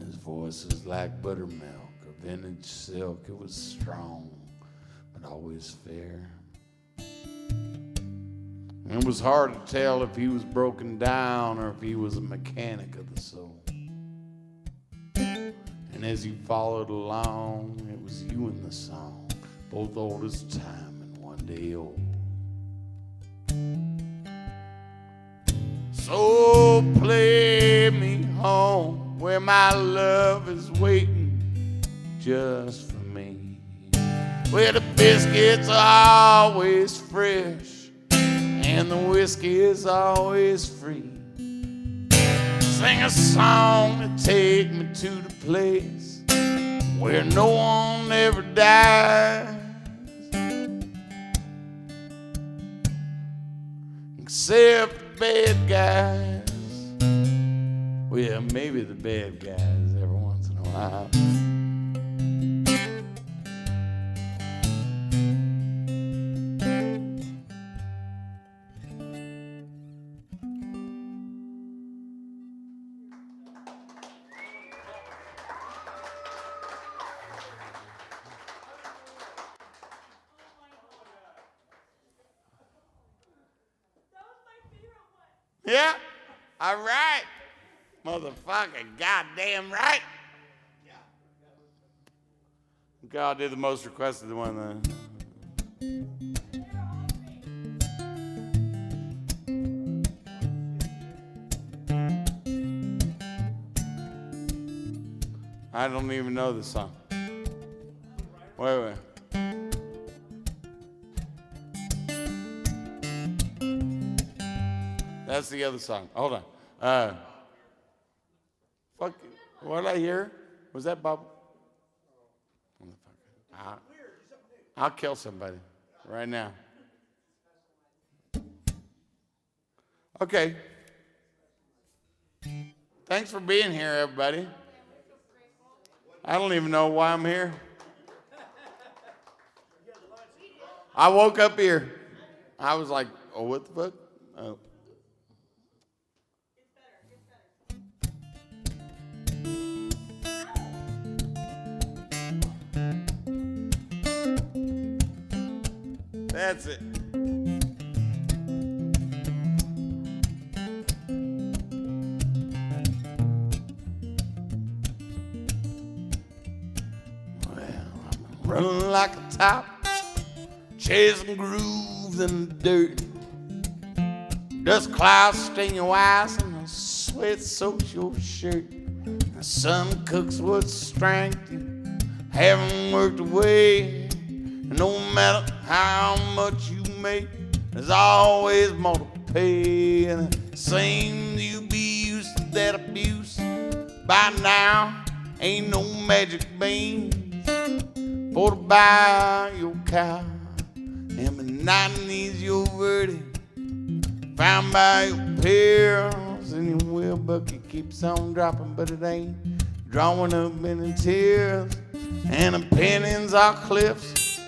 his voice was like buttermilk or vintage silk. It was strong, but always fair. And it was hard to tell if he was broken down or if he was a mechanic of the soul. And as you followed along, it was you in the song, both old as time and one day old. So play me home where my love is waiting just for me, where the biscuits are always fresh and the whiskey is always free. Sing a song to take me to the place where no one ever dies, except the bad guys. Well, maybe the bad guys every once in a while. Yeah, all right. Motherfucker, goddamn right. God did the most requested one then. I don't even know this song. Wait. That's the other song. Hold on. Fuck. What did I hear? Was that Bob? I'll kill somebody right now. Okay. Thanks for being here, everybody. I don't even know why I'm here. I woke up here. I was like, oh, what the fuck? Oh. That's it. Well, I'm running like a top, chasing grooves in the dirt. Dust clouds stain your eyes and the sweat soaks your shirt. The sun cooks what strength you haven't worked away. No matter how much you make, there's always more to pay. And it seems you be used to that abuse by now. Ain't no magic beans for to buy your cow. And monotony's your verdict, found by your peers. And your well bucket keeps on dropping, but it ain't drawing up any tears. And the pennies are cliffs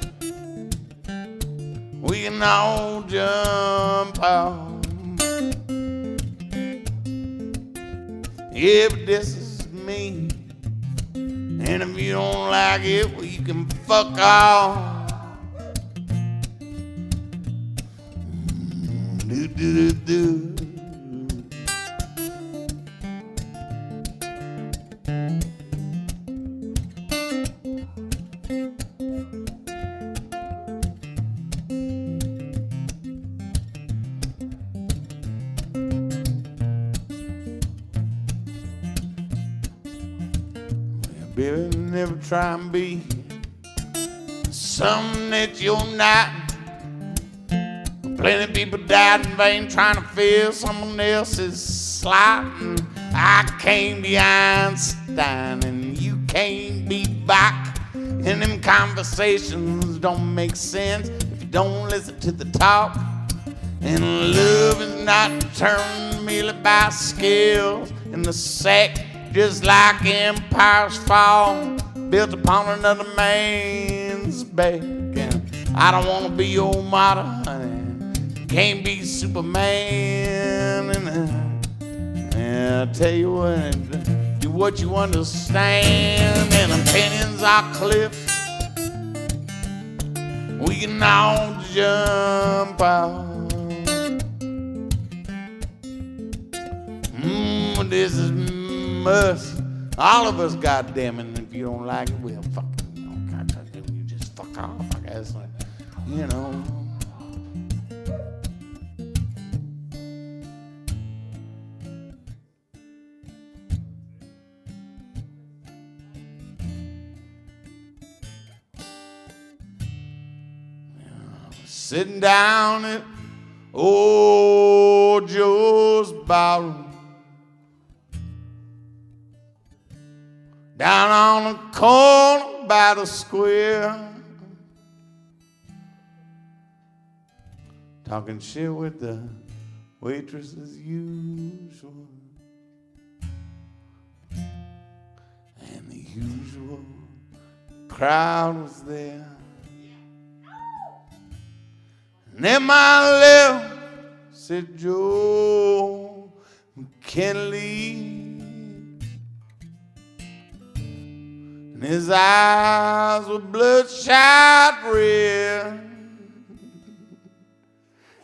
we can all jump out. Yeah, but this is me. And if you don't like it, well, you can fuck off. Do do do do. Baby, never try and be something that you're not. Plenty of people died in vain trying to fill someone else's slot. And I can't be Einstein and you can't be Bach. And them conversations don't make sense if you don't listen to the talk. And love is not determined merely by skills in the sack. Just like empires fall, built upon another man's back. And I don't want to be your model, honey. Can't be Superman. And I tell you what, do what you understand. And the pennies are cliffs we can all jump out. This is must. All of us, goddamn it. And if you don't like it, well, fuck it. You know, you just fuck off, I guess. You know. Sitting down at old Joe's barroom, down on the corner by the square, talking shit with the waitress as usual, and the usual crowd was there. And then my left said Joe Mikel Lee. And his eyes were bloodshot red.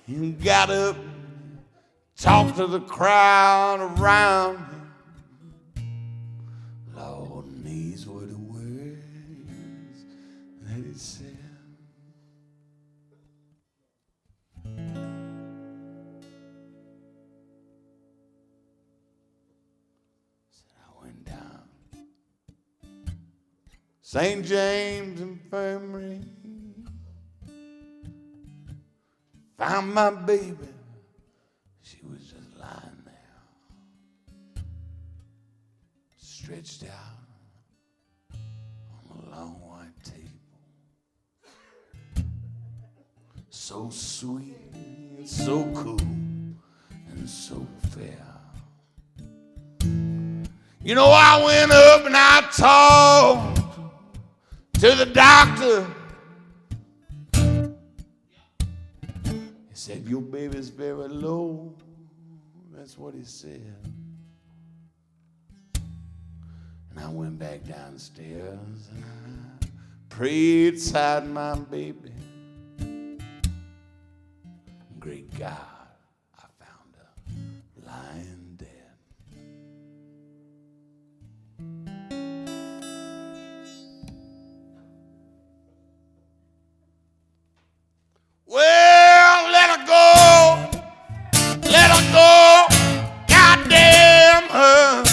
He got up, talked to the crowd around him. Lord, and these were the words that he said. I went down St. James Infirmary, found my baby. She was just lying there, stretched out on a long white table. So sweet and so cool and so fair. You know, I went up and I talked to the doctor. He said, your baby's very low. That's what he said. And I went back downstairs and I prayed beside my baby. Great God, I found her lying dead. Well, let her go. Let her go. Goddamn her.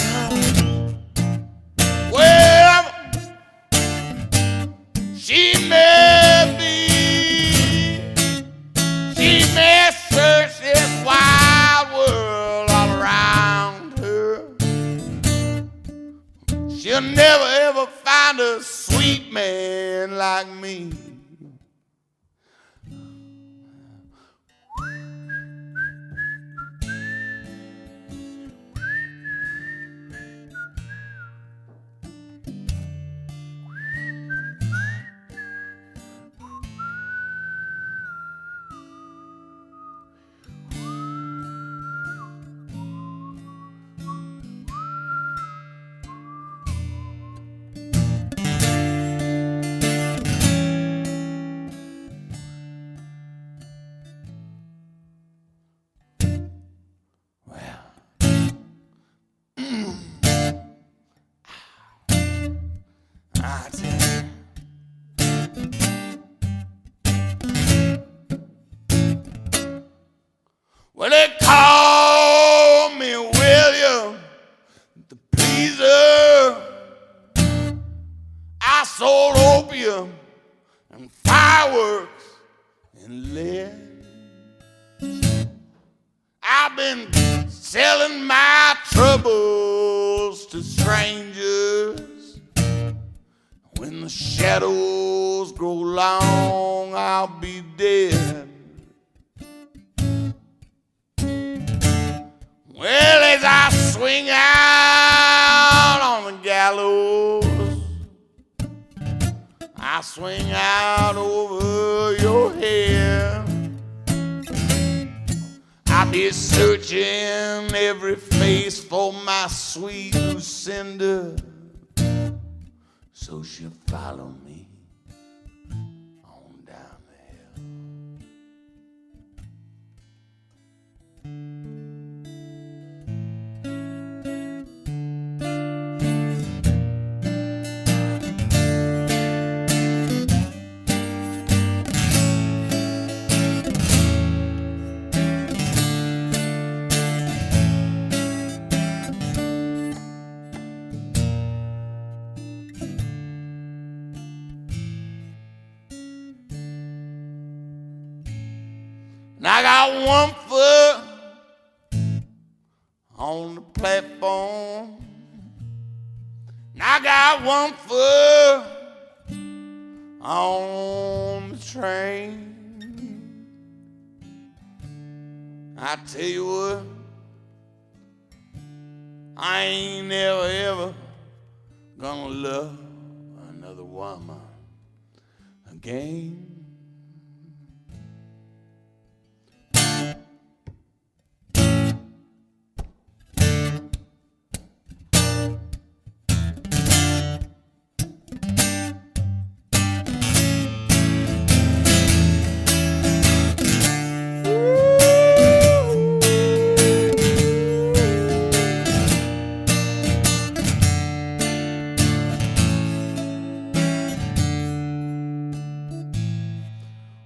She'll never ever find a sweet man like me. I tell you. Well, they call me William the Pleaser. I sold opium and fireworks and lead. I've been selling my troubles to strangers. When the shadows grow long, I'll be dead. Well, as I swing out on the gallows, I swing out over your head. I'll be searching every face for my sweet Lucinda, so she'll follow me on down the hill. And I got one foot on the platform, and I got one foot on the train. I tell you what, I ain't never ever gonna love another woman again.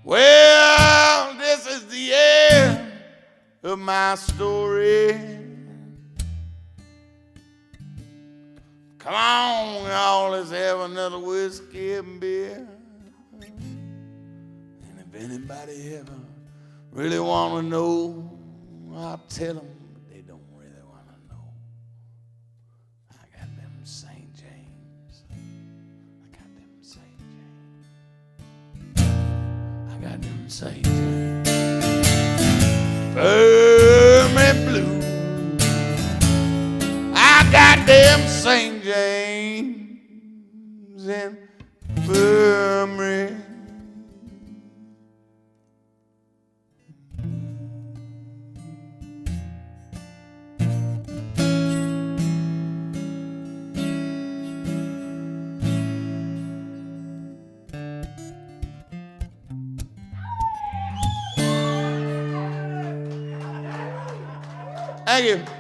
Well, this is the end of my story. Come on, y'all, let's have another whiskey and beer. And if anybody ever really want to know, I'll tell them, but they don't really want to know. I got them St. James. I got them St. James. I got them St. James. Firm and blue. I got them St. James and Infirmary. Thank you.